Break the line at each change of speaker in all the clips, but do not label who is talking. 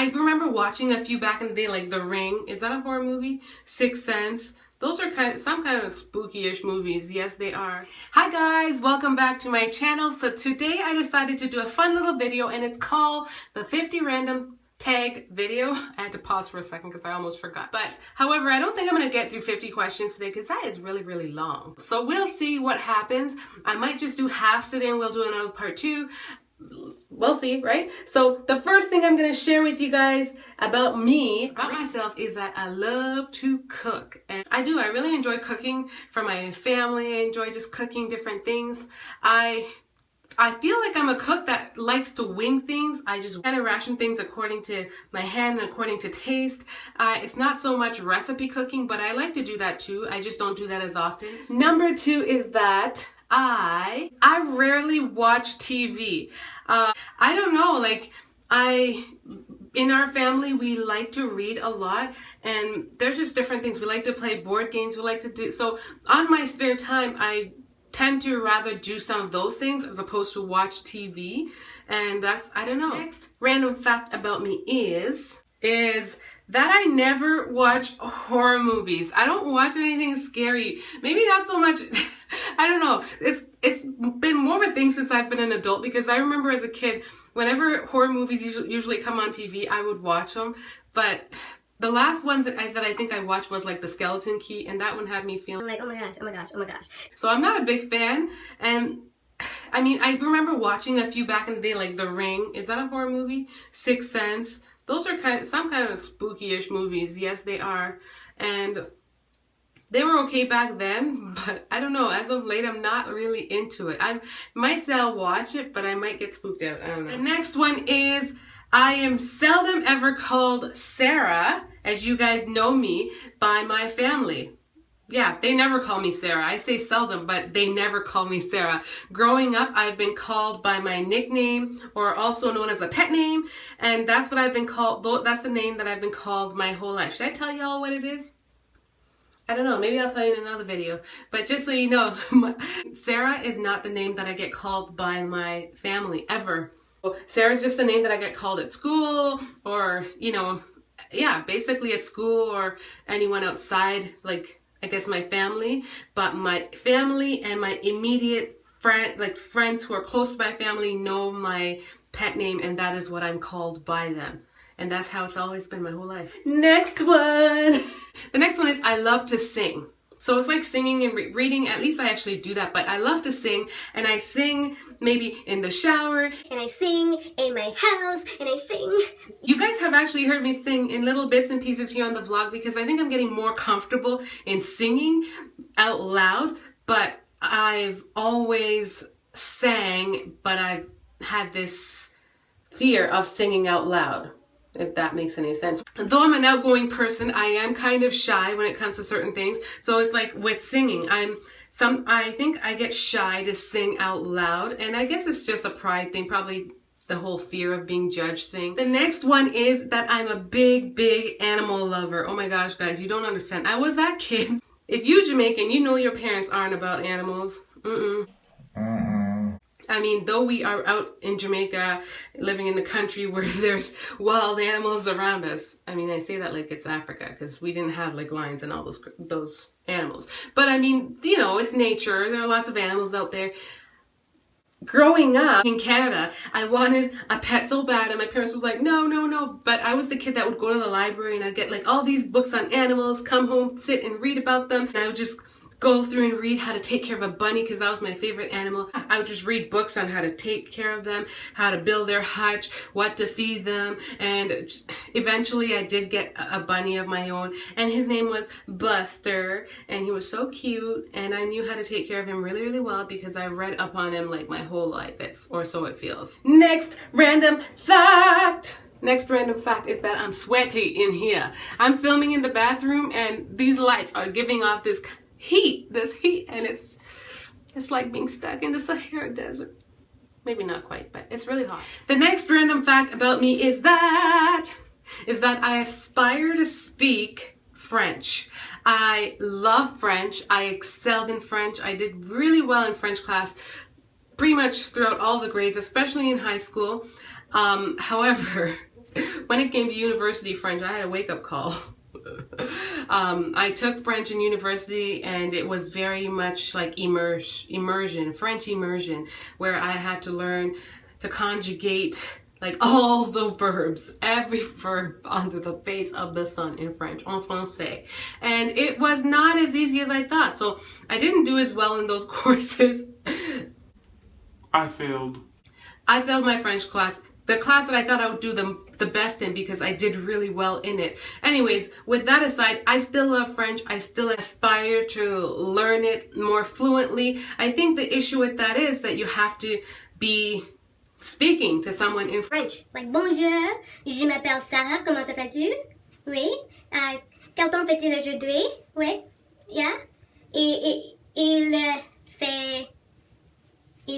I remember watching a few back in the day, like The Ring. Is that a horror movie? Sixth Sense. Those are some kind of spooky-ish movies. Yes, they are. Hi guys, welcome back to my channel. So today I decided to do a fun little video and it's called the 50 random tag video. I had to pause for a second because I almost forgot. But however, I don't think I'm going to get through 50 questions today because that is really long. So we'll see what happens. I might just do half today and we'll do another part 2. We'll see, right? So the first thing I'm going to share with you guys about myself is that I love to cook. And I really enjoy cooking for my family. I enjoy just cooking different things. I feel like I'm a cook that likes to wing things. I just kind of ration things according to my hand and according to taste. It's not so much recipe cooking, but I like to do that too. I just don't do that as often. Number 2 is that I rarely watch TV. I don't know, like in our family, we like to read a lot and there's just different things. We like to play board games. We like to do, so on my spare time, I tend to rather do some of those things as opposed to watch TV. And that's, I don't know. Next random fact about me is that I never watch horror movies. I don't watch anything scary. Maybe not so much, I don't know. It's been more of a thing since I've been an adult because I remember as a kid, whenever horror movies usually come on TV, I would watch them. But the last one that I think I watched was like The Skeleton Key, and that one had me feeling like, oh my gosh. So I'm not a big fan, and I mean, I remember watching a few back in the day, like The Ring. Is that a horror movie? Sixth Sense. Those are some kind of spooky-ish movies. Yes, they are. And they were okay back then, but I don't know. As of late, I'm not really into it. I might say I'll watch it, but I might get spooked out. I don't know. The next one is I am seldom ever called Sarah, as you guys know me, by my family. Yeah, they never call me Sarah. I say seldom, but they never call me Sarah. Growing up, I've been called by my nickname, or also known as a pet name, and that's what I've been called. That's the name that I've been called my whole life. Should I tell y'all what it is? I don't know, maybe I'll tell you in another video. But just so you know, Sarah is not the name that I get called by my family, ever. Sarah's just the name that I get called at school, or, you know, yeah, basically at school or anyone outside, like, I guess my family. But my family and my immediate friends who are close to my family know my pet name, and that is what I'm called by them. And that's how it's always been my whole life. Next one. The next one is I love to sing. So it's like singing and reading. At least I actually do that, but I love to sing, and I sing maybe in the shower,
and I sing in my house, and I sing.
You guys have actually heard me sing in little bits and pieces here on the vlog because I think I'm getting more comfortable in singing out loud, but I've always sang, but I've had this fear of singing out loud, if that makes any sense. Though I'm an outgoing person, I am kind of shy when it comes to certain things. So it's like with singing, I think I get shy to sing out loud, and I guess it's just a pride thing, probably the whole fear of being judged thing. The next one is that I'm a big animal lover. Oh my gosh, guys, you don't understand. I was that kid. If you Jamaican, you know your parents aren't about animals. I mean, though we are out in Jamaica, living in the country where there's wild animals around us. I mean, I say that like it's Africa because we didn't have like lions and all those animals. But I mean, you know, it's nature. There are lots of animals out there. Growing up in Canada, I wanted a pet so bad, and my parents were like, no. But I was the kid that would go to the library and I'd get like all these books on animals, come home, sit and read about them. And I would just go through and read how to take care of a bunny because that was my favorite animal. I would just read books on how to take care of them, how to build their hutch, what to feed them, and eventually I did get a bunny of my own, and his name was Buster, and he was so cute, and I knew how to take care of him really well because I read up on him like my whole life, or so it feels. Next random fact is that I'm sweaty in here. I'm filming in the bathroom and these lights are giving off this heat, and it's like being stuck in the Sahara Desert. Maybe not quite, but it's really hot. The next random fact about me is that I aspire to speak French. I love French. I excelled in French. I did really well in French class pretty much throughout all the grades, especially in high school. However, When it came to university French, I had a wake-up call. I took French in university, and it was very much like immersion, French immersion, where I had to learn to conjugate like all the verbs, every verb under the face of the sun in French, en français. And it was not as easy as I thought. So I didn't do as well in those courses.
I failed.
I failed my French class. The class that I thought I would do the best in, because I did really well in it. Anyways, with that aside, I still love French. I still aspire to learn it more fluently. I think the issue with that is that you have to be speaking to someone in French.
Like, bonjour, je m'appelle Sarah, comment t'appelles-tu? Oui. Quel temps fait-il aujourd'hui? Oui. Yeah. Il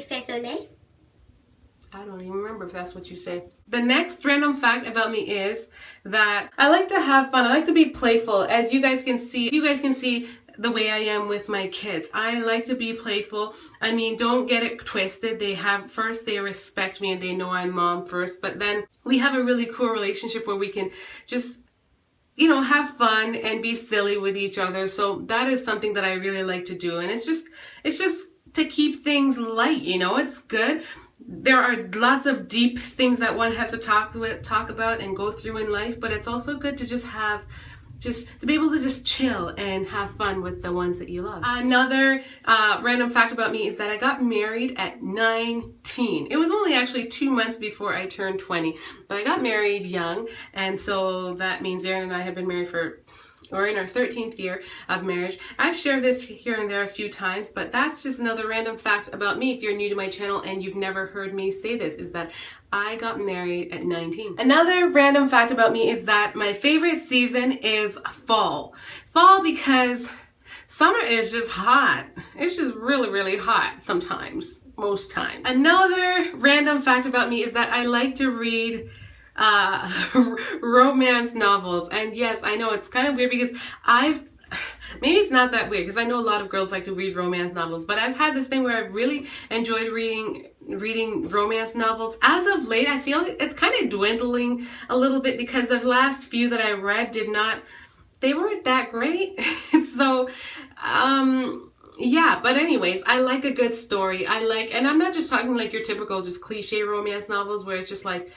fait soleil.
I don't even remember if that's what you say. The next random fact about me is that I like to have fun. I like to be playful. As you guys can see, the way I am with my kids. I like to be playful. I mean, don't get it twisted. They respect me and they know I'm mom first, but then we have a really cool relationship where we can just, you know, have fun and be silly with each other. So that is something that I really like to do. And it's just to keep things light, you know, it's good. There are lots of deep things that one has to talk about and go through in life, but it's also good to to be able to just chill and have fun with the ones that you love. Another random fact about me is that I got married at 19. It was only actually 2 months before I turned 20, but I got married young, and so that means Aaron and I have been married we're in our 13th year of marriage. I've shared this here and there a few times, but that's just another random fact about me. If you're new to my channel and you've never heard me say this, is that I got married at 19. Another random fact about me is that my favorite season is fall. Fall because summer is just hot. It's just really, really hot sometimes, most times. Another random fact about me is that I like to read romance novels. And yes, I know it's kind of weird because maybe it's not that weird because I know a lot of girls like to read romance novels, but I've had this thing where I've really enjoyed reading romance novels. As of late, I feel it's kind of dwindling a little bit because the last few that I read they weren't that great. So, yeah, but anyways, I like a good story. And I'm not just talking like your typical just cliche romance novels where it's just like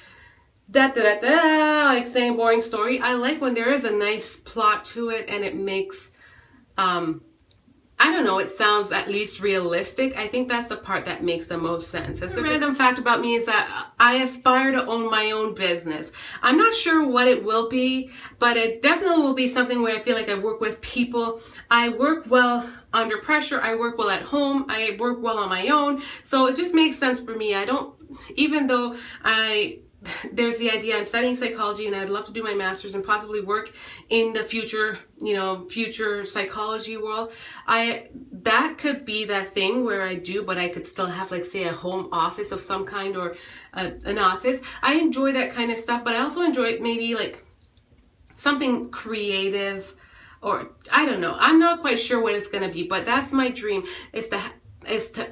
like same boring story. I like when there is a nice plot to it and it makes I don't know, it sounds at least realistic. I think that's the part that makes the most sense. That's a random fact about me is that I aspire to own my own business. I'm not sure what it will be, but it definitely will be something where I feel like I work with people. I work well under pressure. I work well at home. I work well on my own. So it just makes sense for me. Even though there's the idea I'm studying psychology and I'd love to do my master's and possibly work in the future, future psychology world. That could be that thing where I do, but I could still have like say a home office of some kind or an office. I enjoy that kind of stuff, but I also enjoy maybe like something creative or I don't know. I'm not quite sure what it's going to be, but that's my dream is to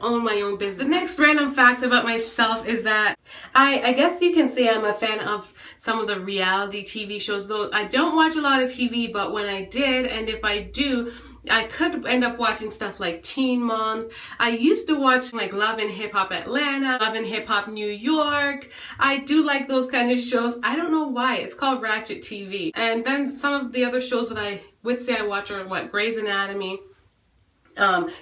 own my own business. The next random fact about myself is that I guess you can say I'm a fan of some of the reality TV shows, though I don't watch a lot of TV, but when I did, and if I do, I could end up watching stuff like Teen Mom. I used to watch like Love and Hip Hop Atlanta, Love and Hip Hop New York. I do like those kind of shows. I don't know why. It's called Ratchet TV. And then some of the other shows that I would say I watch are Grey's Anatomy,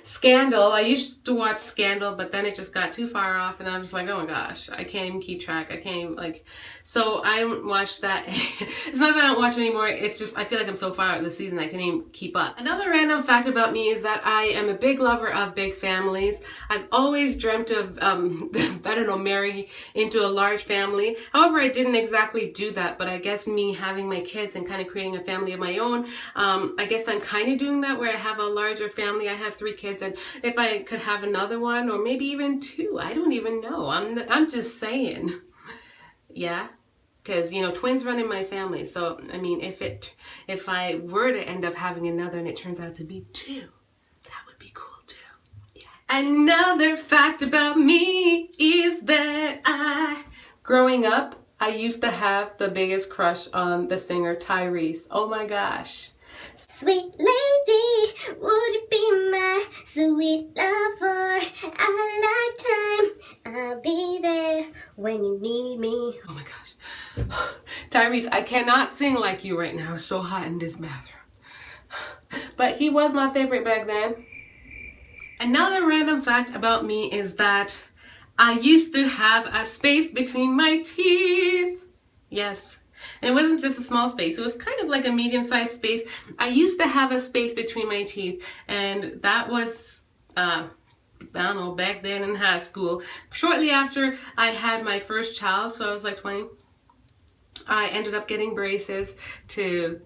Scandal. I used to watch Scandal, but then it just got too far off and I was just like, oh my gosh, I can't even keep track. I can't even so I don't watch that. It's not that I don't watch it anymore. It's just, I feel like I'm so far out of the season I can't even keep up. Another random fact about me is that I am a big lover of big families. I've always dreamt of, marrying into a large family. However, I didn't exactly do that, but I guess me having my kids and kind of creating a family of my own, I guess I'm kind of doing that where I have a larger family. I have 3 kids, and if I could have another one or maybe even 2, I don't even know. I'm just saying. Yeah, because twins run in my family. So I mean, if I were to end up having another and it turns out to be 2, that would be cool too. Yeah. Another fact about me is that growing up, I used to have the biggest crush on the singer Tyrese. Oh my gosh.
Sweet lady, would you be my sweet love for a lifetime? I'll be there when you need me.
Oh my gosh. Tyrese, I cannot sing like you right now. It's so hot in this bathroom. But he was my favorite back then. Another random fact about me is that I used to have a space between my teeth. Yes. And it wasn't just a small space. It was kind of like a medium-sized space. I used to have a space between my teeth. And that was, I don't know, back then in high school. Shortly after I had my first child, so I was like 20, I ended up getting braces to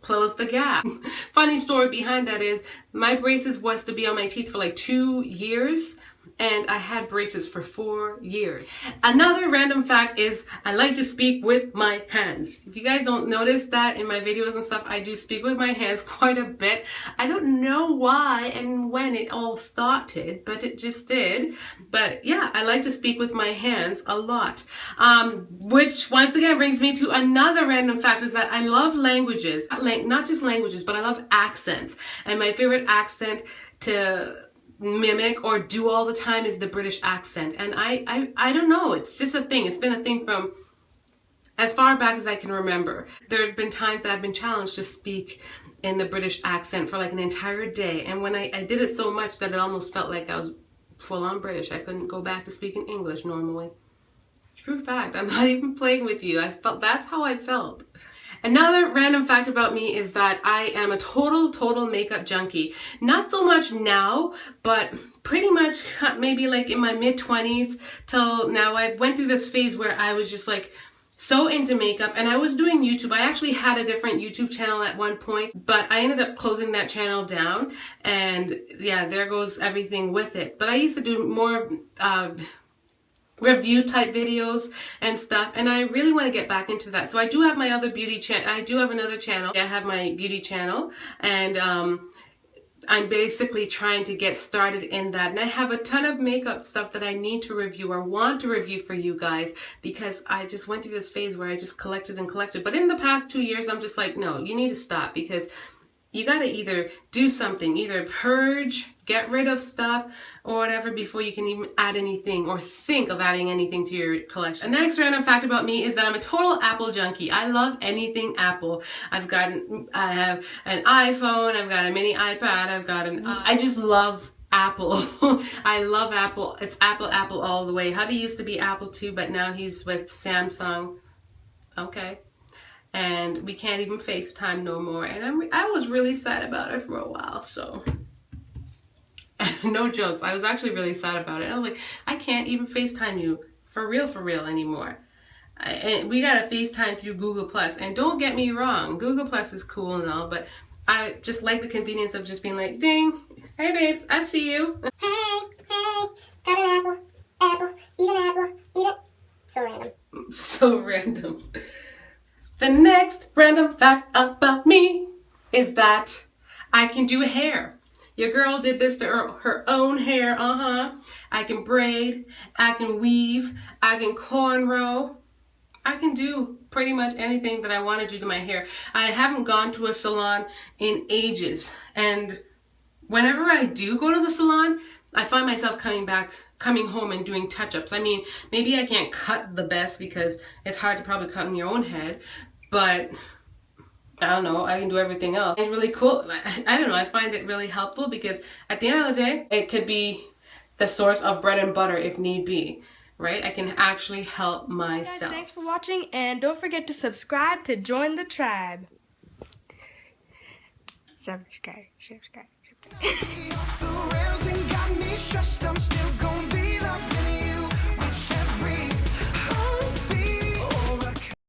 close the gap. Funny story behind that is my braces was to be on my teeth for like 2 years, and I had braces for 4 years. Another random fact is I like to speak with my hands. If you guys don't notice that in my videos and stuff, I do speak with my hands quite a bit. I don't know why and when it all started, but it just did. But yeah, I like to speak with my hands a lot. Which once again brings me to another random fact is that I love languages. Not just languages, but I love accents. And my favorite accent to mimic or do all the time is the British accent. And I don't know, it's just a thing. It's been a thing from as far back as I can remember. There have been times that I've been challenged to speak in the British accent for like an entire day, and when I did it so much that it almost felt like I was full-on British. I couldn't go back to speaking English normally. True fact, I'm not even playing with you. That's how I felt. Another random fact about me is that I am a total makeup junkie. Not so much now, but pretty much maybe like in my mid-20s till now. I went through this phase where I was just like so into makeup, and I was doing YouTube. I actually had a different YouTube channel at one point, but I ended up closing that channel down, and yeah, there goes everything with it. But I used to do more review type videos and stuff, and I really want to get back into that. So I do have my other beauty channel. I do have another channel. I have my beauty channel, and I'm basically trying to get started in that. And I have a ton of makeup stuff that I need to review or want to review for you guys, because I just went through this phase where I just collected and collected. But in the past 2 years, I'm just like, no, you need to stop, because you got to either do something, either purge, get rid of stuff or whatever before you can even add anything or think of adding anything to your collection. The next random fact about me is that I'm a total Apple junkie. I love anything Apple. I have an iPhone, I've got a mini iPad, I just love Apple. I love Apple. It's Apple all the way. Hubby used to be Apple too, but now he's with Samsung. Okay. And we can't even FaceTime no more. And I was really sad about it for a while, so. No jokes, I was actually really sad about it. I was like, I can't even FaceTime you for real anymore. And we gotta FaceTime through Google Plus. And don't get me wrong, Google Plus is cool and all, but I just like the convenience of just being like, ding, hey babes, I see you.
Hey, got an apple, eat an apple, eat it. So random.
So random. The next random fact about me is that I can do hair. Your girl did this to her own hair, I can braid, I can weave, I can cornrow. I can do pretty much anything that I want to do to my hair. I haven't gone to a salon in ages, and whenever I do go to the salon, I find myself coming home and doing touch-ups. I mean, maybe I can't cut the best because it's hard to probably cut in your own head, but I don't know, I can do everything else. It's really cool. I don't know, I find it really helpful because at the end of the day, it could be the source of bread and butter if need be, right? I can actually help myself.
Guys, thanks for watching, and don't forget to subscribe to join the tribe. Subscribe.